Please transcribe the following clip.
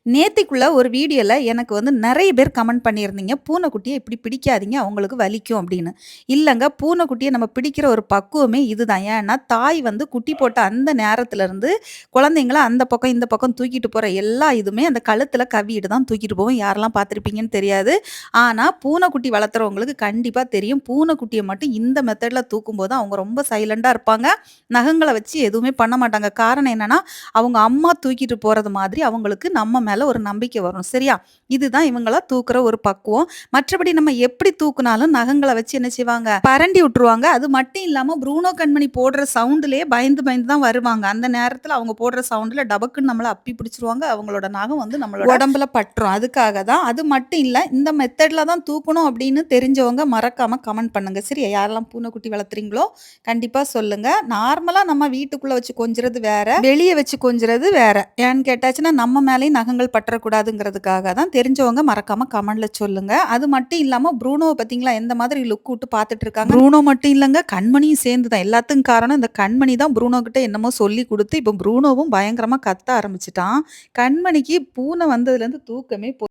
நேத்திக்குள்ள ஒரு வீடியோல எனக்கு வந்து நெறைய பேர் கமெண்ட் பண்ணியிருந்தீங்க. பூனைக்குட்டிய இப்படி பிடிக்காதீங்க, அவங்களுக்கு வலிக்கும் அப்படின்னு. இல்லங்க, பூனைக்குட்டிய நம்ம பிடிக்கிற ஒரு பக்குவமே இதுதான். ஏன்னா, தாய் வந்து குட்டி போட்ட அந்த நேரத்துலருந்து குழந்தைங்கள அந்த பக்கம், இந்த பக்கம் தூக்கிட்டு போற எல்லா இதுவுமே அந்த கழுத்துல கவ்விட்டு தான் தூக்கிட்டு போகும். யாரெல்லாம் பார்த்துருப்பீங்கன்னு தெரியாது. ஆனா, பூனைக்குட்டி வளர்த்துறவங்களுக்கு கண்டிப்பா தெரியும். பூனைக்குட்டிய மட்டும் இந்த மெத்தட்ல தூக்கும்போது அவங்க ரொம்ப சைலண்டா இருப்பாங்க. நகங்கள வச்சு எதுவுமே பண்ண மாட்டாங்க. காரணம் என்னன்னா, அவங்க அம்மா தூக்கிட்டு போறது மாதிரி அவங்களுக்கு நம்ம மேல ஒரு நம்பிக்கை வரும். சரியா? இதுதான் இவங்கள தூக்குற ஒரு பக்குவம். மற்றபடி நம்ம எப்படி தூக்குனாலும் நகங்கள வச்சு என்ன செய்வாங்க? பரண்டி விட்டுருவாங்க. அது மட்டும் இல்லாம ப்ரூனோ கண்மணி போடுற சவுண்டுலயே பயந்து பயந்து தான் வருவாங்க. அந்த நேரத்துல அவங்க போடுற சவுண்டுல டபக்குன்னு நம்மள அப்பி பிடிச்சுருவாங்க. அவங்களோட நகம் வந்து நம்மளோட உடம்புல பட்டுரும். அதுக்காக தான். அது மட்டும் இல்ல, இந்த மெத்தட்ல தான் தூக்கணும் அப்படின்னு தெரிஞ்சவங்க மறக்காம கமெண்ட் பண்ணுங்க. சரியா? யாரெல்லாம் பூனைக்குட்டி வளர்த்துறீங்களோ கண்டிப்பா சொல்லுங்க. நார்மலா நம்ம வீட்டுக்குள்ள வச்சு கொஞ்சுறது வேற. வெளிய வச்சு கொஞ்சுறது வேற. ஏன்னு கேட்டாச்சுன்னா, நம்ம மேலயும் நகங்கள் பற்றக்கூடாதுங்கிறதுக்காக தான். தெரிஞ்சவங்க மறக்காம கமெண்ட்ல சொல்லுங்க. அது மட்டும் இல்லாம ப்ரூனோவ பார்த்தீங்களா, எந்த மாதிரி லுக் விட்டு பார்த்துட்டு இருக்காங்க. ப்ரூனோ மட்டும் இல்லங்க, கண்மணியும் சேர்ந்து தான். எல்லாத்துக்கும் காரணம் இந்த கண்மணி தான் ப்ரூனோ கிட்ட என்னமோ சொல்லிக் குடுத்து, இப்போ ப்ரூனோவும் பயங்கரமா கத்த ஆரம்பிச்சுட்டான். கண்மணிக்கு பூனை வந்ததுலேருந்து தூக்கமே